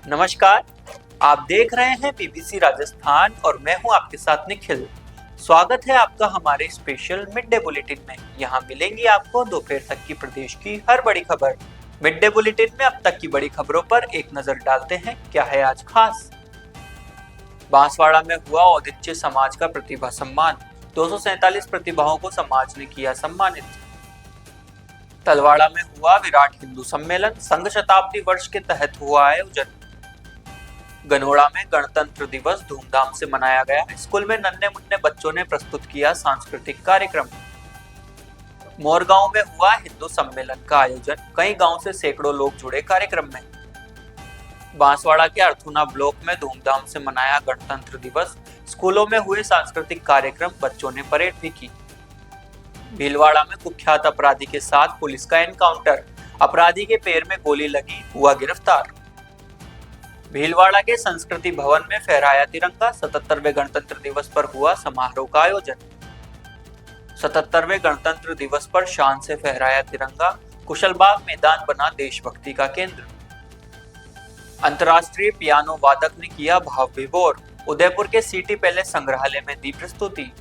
नमस्कार। आप देख रहे हैं बीबीसी राजस्थान और मैं हूं आपके साथ निखिल। स्वागत है आपका हमारे स्पेशल मिड डे बुलेटिन में। यहां मिलेंगी आपको दोपहर तक की प्रदेश की हर बड़ी खबर। मिड डे बुलेटिन में अब तक की बड़ी खबरों पर एक नजर डालते हैं क्या है आज खास। बांसवाड़ा में हुआ औदिच्य समाज का प्रतिभा सम्मान। 247 प्रतिभाओं को समाज ने किया सम्मानित। तलवाड़ा में हुआ विराट हिंदू सम्मेलन, संघ शताब्दी वर्ष के तहत हुआ आयोजन। गनोड़ा में गणतंत्र दिवस धूमधाम से मनाया गया। स्कूल में नन्हे मुन्ने बच्चों ने प्रस्तुत किया सांस्कृतिक कार्यक्रम। मोरगांव में हुआ हिंदू सम्मेलन का आयोजन, कई गांव से सैकड़ों लोग जुड़े कार्यक्रम में। बांसवाड़ा के अर्थुना ब्लॉक में धूमधाम से मनाया गणतंत्र दिवस। स्कूलों में हुए सांस्कृतिक कार्यक्रम, बच्चों ने परेड भी की। भीलवाड़ा में कुख्यात अपराधी के साथ पुलिस का एनकाउंटर, अपराधी के पैर में गोली लगी, हुआ गिरफ्तार। भीलवाड़ा के संस्कृति भवन में फहराया तिरंगा। 77वें गणतंत्र दिवस पर हुआ समारोह का आयोजन। 77वें गणतंत्र दिवस पर शान से फहराया तिरंगा। कुशलबाग मैदान बना देशभक्ति का केंद्र। अंतर्राष्ट्रीय पियानो वादक ने किया भाव विभोर। उदयपुर के सिटी पैलेस संग्रहालय में दी प्रस्तुति।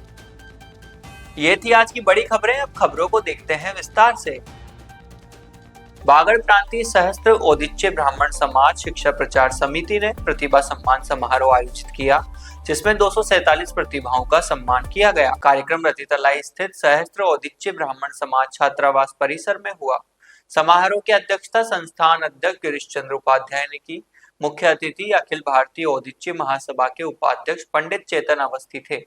ये थी आज की बड़ी खबरें। अब खबरों को देखते हैं विस्तार से। बागड़ प्रांतीय सहस्त्र औदिच्य ब्राह्मण समाज शिक्षा प्रचार समिति ने प्रतिभा सम्मान समारोह आयोजित किया, जिसमें 247 प्रतिभाओं का सम्मान किया गया। कार्यक्रम रतितलाई स्थित सहस्त्र औदिच्य ब्राह्मण समाज छात्रावास परिसर में हुआ। समारोह की अध्यक्षता संस्थान अध्यक्ष गिरीश चंद्र उपाध्याय ने की। मुख्य अतिथि अखिल भारतीय औदिच्य महासभा के उपाध्यक्ष पंडित चेतन अवस्थी थे।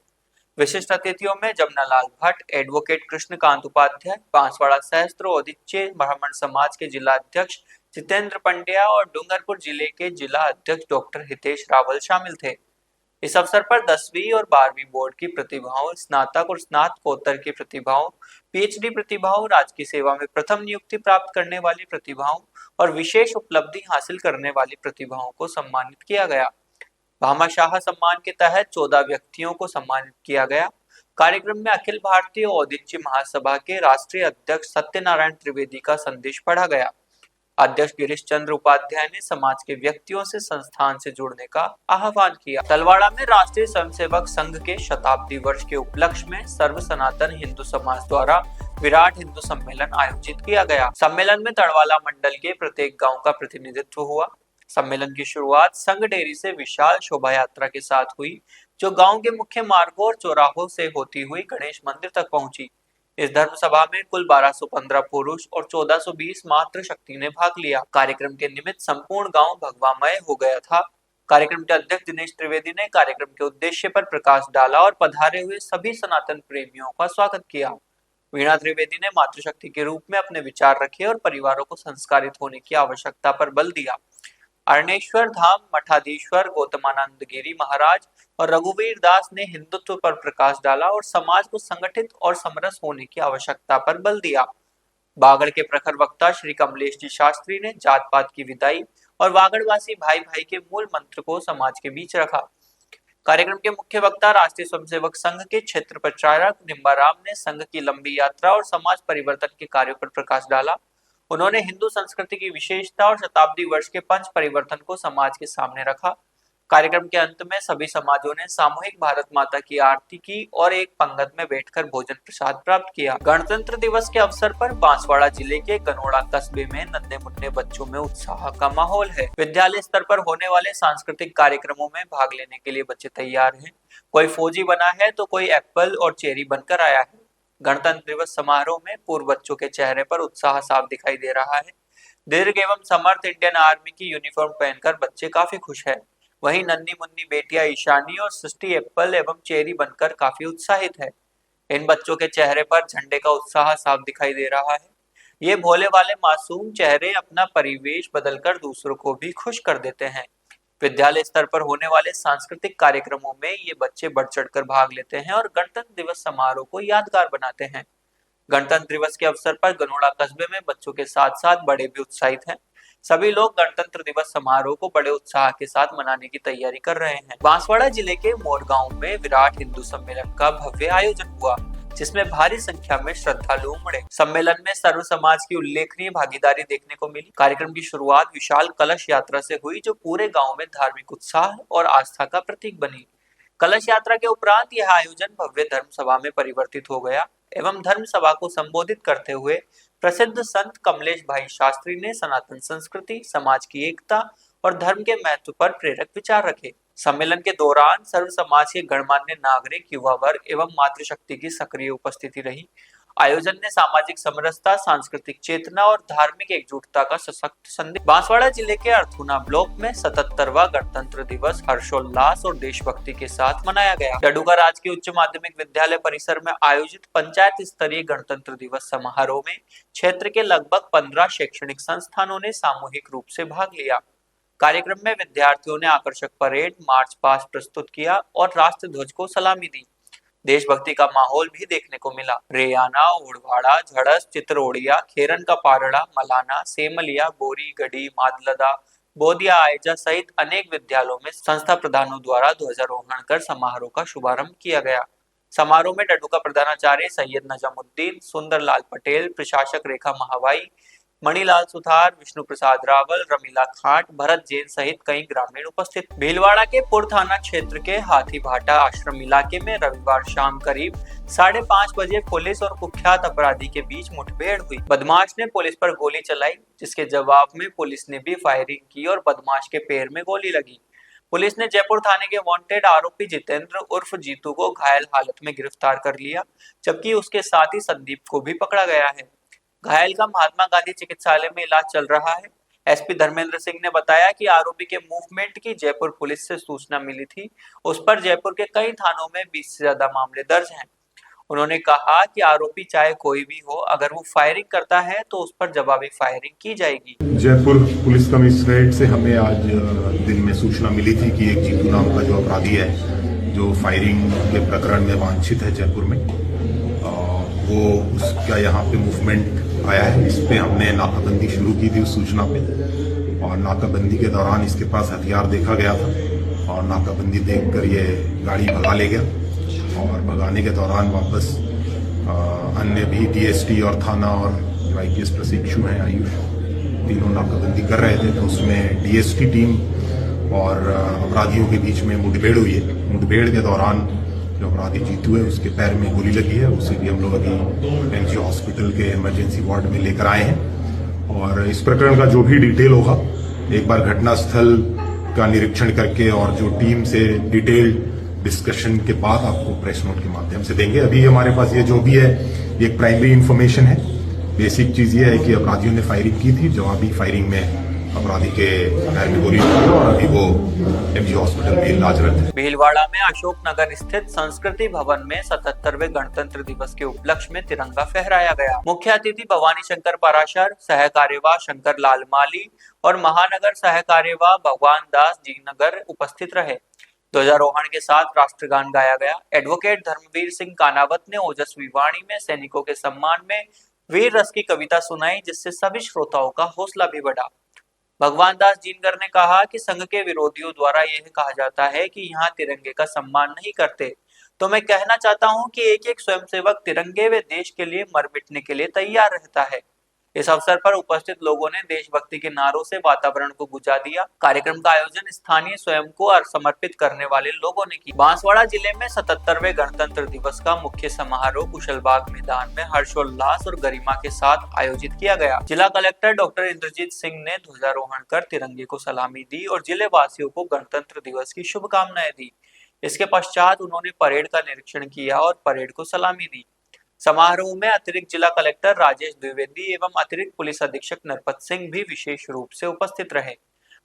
विशिष्ट अतिथियों में जमनालाल भट्ट, एडवोकेट कृष्णकांत उपाध्याय, बांसवाड़ा सहस्त्र औदिच्य ब्राह्मण समाज के जिला अध्यक्ष जितेंद्र पंड्या और डूंगरपुर जिले के जिला अध्यक्ष डॉक्टर हितेश रावल शामिल थे। इस अवसर पर 10वीं और 12वीं बोर्ड की प्रतिभाओं, स्नातक और स्नातकोत्तर की प्रतिभाओं, पीएचडी प्रतिभाओं, राजकीय सेवा में प्रथम नियुक्ति प्राप्त करने वाली प्रतिभाओं और विशेष उपलब्धि हासिल करने वाली प्रतिभाओं को सम्मानित किया गया। भामाशाह सम्मान के तहत 14 व्यक्तियों को सम्मानित किया गया। कार्यक्रम में अखिल भारतीय औदिच्य महासभा के राष्ट्रीय अध्यक्ष सत्यनारायण त्रिवेदी का संदेश पढ़ा गया। अध्यक्ष गिरीश चंद्र उपाध्याय ने समाज के व्यक्तियों से संस्थान से जुड़ने का आह्वान किया। तलवाड़ा में राष्ट्रीय स्वयंसेवक संघ के शताब्दी वर्ष के उपलक्ष्य में सर्व सनातन हिंदू समाज द्वारा विराट हिंदू सम्मेलन आयोजित किया गया। सम्मेलन में तड़वाला मंडल के प्रत्येक गांव का प्रतिनिधित्व हुआ। सम्मेलन की शुरुआत संघ डेरी से विशाल शोभा यात्रा के साथ हुई, जो गांव के मुख्य मार्गों और चौराहों से होती हुई गणेश मंदिर तक पहुंची। इस धर्म सभा में कुल 1215 पुरुष और 1420 मातृ शक्ति ने भाग लिया। कार्यक्रम के निमित्त संपूर्ण गांव भगवामय हो गया था। कार्यक्रम के अध्यक्ष दिनेश त्रिवेदी ने कार्यक्रम के उद्देश्य पर प्रकाश डाला और पधारे हुए सभी सनातन प्रेमियों का स्वागत किया। वीणा त्रिवेदी ने मातृशक्ति के रूप में अपने विचार रखे और परिवारों को संस्कारित होने की आवश्यकता पर बल दिया। अरणेश्वर धाम मठाधीश्वर गौतमानंद गिरी महाराज और रघुवीर दास ने हिंदुत्व पर प्रकाश डाला और समाज को संगठित और समरस होने की आवश्यकता पर बल दिया। बागड़ के प्रखर वक्ता श्री कमलेश जी शास्त्री ने जात पात की विदाई और बागड़वासी भाई भाई के मूल मंत्र को समाज के बीच रखा। कार्यक्रम के मुख्य वक्ता राष्ट्रीय स्वयंसेवक संघ के क्षेत्र प्रचारक निम्बाराम ने संघ की लंबी यात्रा और समाज परिवर्तन के कार्यों पर प्रकाश डाला। उन्होंने हिंदू संस्कृति की विशेषता और शताब्दी वर्ष के पंच परिवर्तन को समाज के सामने रखा। कार्यक्रम के अंत में सभी समाजों ने सामूहिक भारत माता की आरती की और एक पंगत में बैठकर भोजन प्रसाद प्राप्त किया। गणतंत्र दिवस के अवसर पर बांसवाड़ा जिले के गनोड़ा कस्बे में नन्हे मुन्ने बच्चों में उत्साह का माहौल है। विद्यालय स्तर पर होने वाले सांस्कृतिक कार्यक्रमों में भाग लेने के लिए बच्चे तैयार हैं। कोई फौजी बना है तो कोई एप्पल और चेरी बनकर आया है। गणतंत्र दिवस समारोह में पूर्व बच्चों के चेहरे पर उत्साह साफ दिखाई दे रहा है। दीर्घ एवं समर्थ इंडियन आर्मी की यूनिफॉर्म पहनकर बच्चे काफी खुश है। वहीं नन्ही मुन्नी बेटियां ईशानी और सृष्टि एप्पल एवं चेरी बनकर काफी उत्साहित है। इन बच्चों के चेहरे पर झंडे का उत्साह साफ दिखाई दे रहा है। ये भोले वाले मासूम चेहरे अपना परिवेश बदलकर दूसरों को भी खुश कर देते हैं। विद्यालय स्तर पर होने वाले सांस्कृतिक कार्यक्रमों में ये बच्चे बढ़ चढ़कर भाग लेते हैं और गणतंत्र दिवस समारोह को यादगार बनाते हैं। गणतंत्र दिवस के अवसर पर गनोड़ा कस्बे में बच्चों के साथ साथ बड़े भी उत्साहित हैं। सभी लोग गणतंत्र दिवस समारोह को बड़े उत्साह के साथ मनाने की तैयारी कर रहे हैं। बांसवाड़ा जिले के मोरगांव में विराट हिंदू सम्मेलन का भव्य आयोजन हुआ। जिसमें भारी संख्या में श्रद्धालु उमड़े। सम्मेलन में सर्व समाज की उल्लेखनीय भागीदारी देखने को मिली। कार्यक्रम की शुरुआत विशाल कलश यात्रा से हुई, जो पूरे गांव में धार्मिक उत्साह और आस्था का प्रतीक बनी। कलश यात्रा के उपरांत यह आयोजन भव्य धर्म सभा में परिवर्तित हो गया एवं धर्म सभा को संबोधित करते हुए प्रसिद्ध संत कमलेश भाई शास्त्री ने सनातन संस्कृति, समाज की एकता और धर्म के महत्व पर प्रेरक विचार रखे। सम्मेलन के दौरान सर्व समाज के गणमान्य नागरिक, युवा वर्ग एवं मातृशक्ति की सक्रिय उपस्थिति रही। आयोजन ने सामाजिक समरसता, सांस्कृतिक चेतना और धार्मिक एकजुटता का सशक्त संदेश। बांसवाड़ा जिले के अर्थुना ब्लॉक में 77वां गणतंत्र दिवस हर्षोल्लास और देशभक्ति के साथ मनाया गया। डडुगा राजकीय उच्च माध्यमिक विद्यालय परिसर में आयोजित पंचायत स्तरीय गणतंत्र दिवस समारोह में क्षेत्र के लगभग 15 शैक्षणिक संस्थानों ने सामूहिक रूप से भाग लिया। कार्यक्रम में विद्यार्थियों ने आकर्षक परेड, मार्च पास्ट प्रस्तुत किया और राष्ट्र ध्वज को सलामी दी। देशभक्ति का माहौल भी देखने को मिला। रेयाना, ओडवाड़ा, झड़स, चित्रोड़िया, खेरन का पारड़ा, मलाना, सेमलिया, बोरी, गढ़ी, मादलदा, बोदिया, आयजा सहित अनेक विद्यालयों में संस्था प्रधानों द्वारा ध्वजारोहण कर समारोह का शुभारंभ किया गया। समारोह में डडुका प्रधानाचार्य सैयद नजमुद्दीन, सुंदरलाल पटेल, प्रशासक रेखा महावाई, मणिलाल सुथार, विष्णु प्रसाद रावल, रमीला खाट, भरत जैन सहित कई ग्रामीण उपस्थित। भीलवाड़ा के पुर थाना क्षेत्र के हाथी भाटा आश्रम इलाके में रविवार शाम करीब 5:30 बजे पुलिस और कुख्यात अपराधी के बीच मुठभेड़ हुई। बदमाश ने पुलिस पर गोली चलाई, जिसके जवाब में पुलिस ने भी फायरिंग की और बदमाश के पैर में गोली लगी। पुलिस ने जयपुर थाने के वांटेड आरोपी जितेंद्र उर्फ जीतू को घायल हालत में गिरफ्तार कर लिया, जबकि उसके साथ ही संदीप को भी पकड़ा गया है। घायल का महात्मा गांधी चिकित्सालय में इलाज चल रहा है। एसपी धर्मेंद्र सिंह ने बताया कि आरोपी के मूवमेंट की जयपुर पुलिस से सूचना मिली थी। उस पर जयपुर के कई थानों में 20 से ज्यादा मामले दर्ज हैं। उन्होंने कहा कि आरोपी चाहे कोई भी हो, अगर वो फायरिंग करता है तो उस पर जवाबी फायरिंग की जाएगी। जयपुर पुलिस कमिश्नरेट से हमें आज दिन में सूचना मिली थी कि एक जीतू नाम का जो अपराधी है, जो फायरिंग के प्रकरण में वांछित है जयपुर में, वो उसका यहाँ पे मूवमेंट आया है। इस पे हमने नाकाबंदी शुरू की थी उस सूचना पे, और नाकाबंदी के दौरान इसके पास हथियार देखा गया था और नाकाबंदी देखकर ये गाड़ी भगा ले गया, और भगाने के दौरान वापस अन्य भी डीएसटी और थाना और जो आईपीएस प्रशिक्षु हैं आयुष, तीनों नाकाबंदी कर रहे थे। तो उसमें डीएसटी टीम और अपराधियों के बीच में मुठभेड़ हुई है। मुठभेड़ के दौरान जो अपराधी जीतू है उसके पैर में गोली लगी है। उसे भी हम लोग अभी एमजी हॉस्पिटल के इमरजेंसी वार्ड में लेकर आए हैं, और इस प्रकरण का जो भी डिटेल होगा एक बार घटनास्थल का निरीक्षण करके और जो टीम से डिटेल डिस्कशन के बाद आपको प्रेस नोट के माध्यम से देंगे। अभी हमारे पास ये जो भी है ये एक प्राइमरी इंफॉर्मेशन है। बेसिक चीज ये है कि अपराधियों ने फायरिंग की थी, जवाबी फायरिंग में अपराधी के पैर में गोली लगी और अभी वो एमजी हॉस्पिटल में इलाजरत है। भीलवाड़ा में अशोक नगर स्थित संस्कृति भवन में 77वें गणतंत्र दिवस के उपलक्ष्य में तिरंगा फहराया गया। मुख्य अतिथि भवानी शंकर पराशर, सह कार्यवाह शंकर लाल माली और महानगर सह कार्यवाह भगवान दास जी नगर उपस्थित रहे। ध्वजारोहण के साथ राष्ट्रगान गाया गया। एडवोकेट धर्मवीर सिंह कानावत ने ओजस्वी वाणी में सैनिकों के सम्मान में वीर रस की कविता सुनाई, जिससे सभी श्रोताओं का हौसला भी बढ़ा। भगवान दास जीनगर ने कहा कि संघ के विरोधियों द्वारा यह कहा जाता है कि यहाँ तिरंगे का सम्मान नहीं करते, तो मैं कहना चाहता हूँ कि एक एक स्वयंसेवक तिरंगे व देश के लिए मर मिटने के लिए तैयार रहता है। इस अवसर पर उपस्थित लोगों ने देशभक्ति के नारों से वातावरण को गुंजा दिया। कार्यक्रम का आयोजन स्थानीय स्वयं को समर्पित करने वाले लोगों ने की। बांसवाड़ा जिले में 77वें गणतंत्र दिवस का मुख्य समारोह कुशलबाग मैदान में हर्षोल्लास और गरिमा के साथ आयोजित किया गया। जिला कलेक्टर डॉक्टर इंद्रजीत सिंह ने ध्वजारोहण कर तिरंगे को सलामी दी और जिले वासियों को गणतंत्र दिवस की शुभकामनाएं दी। इसके पश्चात उन्होंने परेड का निरीक्षण किया और परेड को सलामी दी। समारोह में अतिरिक्त जिला कलेक्टर राजेश द्विवेदी एवं अतिरिक्त पुलिस अधीक्षक नरपत सिंह भी विशेष रूप से उपस्थित रहे।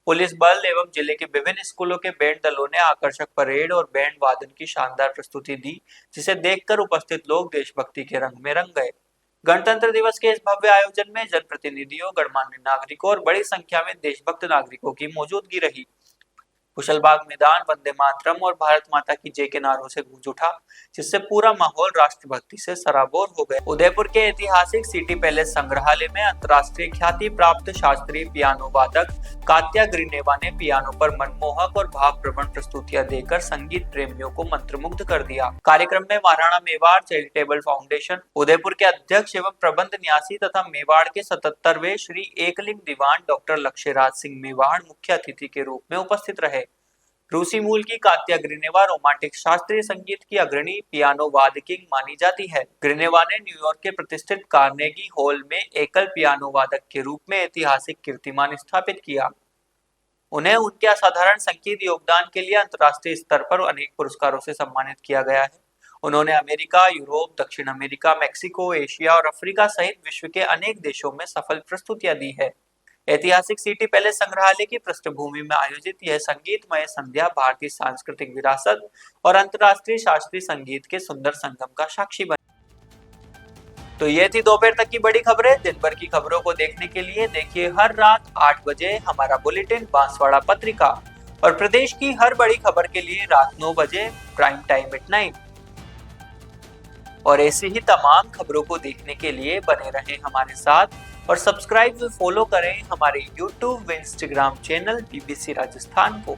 पुलिस बल एवं जिले के विभिन्न स्कूलों के बैंड दलों ने आकर्षक परेड और बैंड वादन की शानदार प्रस्तुति दी, जिसे देखकर उपस्थित लोग देशभक्ति के रंग में रंग गए। गणतंत्र दिवस के इस भव्य आयोजन में जनप्रतिनिधियों, गणमान्य नागरिकों और बड़ी संख्या में देशभक्त नागरिकों की मौजूदगी रही। कुशलबाग मैदान वंदे मातरम और भारत माता की जय के नारों से गूंज उठा, जिससे पूरा माहौल राष्ट्रभक्ति से सराबोर हो गया। उदयपुर के ऐतिहासिक सिटी पैलेस संग्रहालय में अंतर्राष्ट्रीय ख्याति प्राप्त शास्त्रीय पियानो वादक कात्या ग्रिनेवा ने पियानो पर मनमोहक और भावप्रवण प्रस्तुतियां देकर संगीत प्रेमियों को मंत्रमुग्ध कर दिया। कार्यक्रम में महाराणा मेवाड़ चैरिटेबल फाउंडेशन उदयपुर के अध्यक्ष एवं प्रबंध न्यासी तथा मेवाड़ के 77वें श्री एकलिंग दीवान डॉक्टर लक्ष्यराज सिंह मेवाड़ मुख्य अतिथि के रूप में उपस्थित रहे। रूसी मूल की कात्या ग्रिनेवा रोमांटिक शास्त्रीय संगीत की अग्रणी पियानो वादकिंग मानी जाती है। ग्रिनेवा ने न्यूयॉर्क के प्रतिष्ठित कार्नेगी हॉल में एकल पियानो वादक के रूप में ऐतिहासिक कीर्तिमान स्थापित किया। उन्हें उनके असाधारण संगीत योगदान के लिए अंतर्राष्ट्रीय स्तर पर अनेक पुरस्कारों से सम्मानित किया गया है। उन्होंने अमेरिका, यूरोप, दक्षिण अमेरिका, मैक्सिको, एशिया और अफ्रीका सहित विश्व के अनेक देशों में सफल प्रस्तुतियां दी है। ऐतिहासिक सिटी पैलेस संग्रहालय की पृष्ठभूमि में आयोजित यह संगीतमय संध्या भारतीय सांस्कृतिक विरासत और अंतर्राष्ट्रीय शास्त्रीय संगीत के सुंदर संगम का साक्षी बनी। तो ये थी दोपहर तक की बड़ी खबरें। दिन भर की खबरों को देखने के लिए देखिए हर रात 8 बजे हमारा बुलेटिन बांसवाड़ा पत्रिका और प्रदेश की हर बड़ी खबर के लिए रात 9 बजे प्राइम टाइम एट 9। और ऐसी ही तमाम खबरों को देखने के लिए बने रहें हमारे साथ और सब्सक्राइब व फॉलो करें हमारे YouTube व Instagram चैनल BBC राजस्थान को।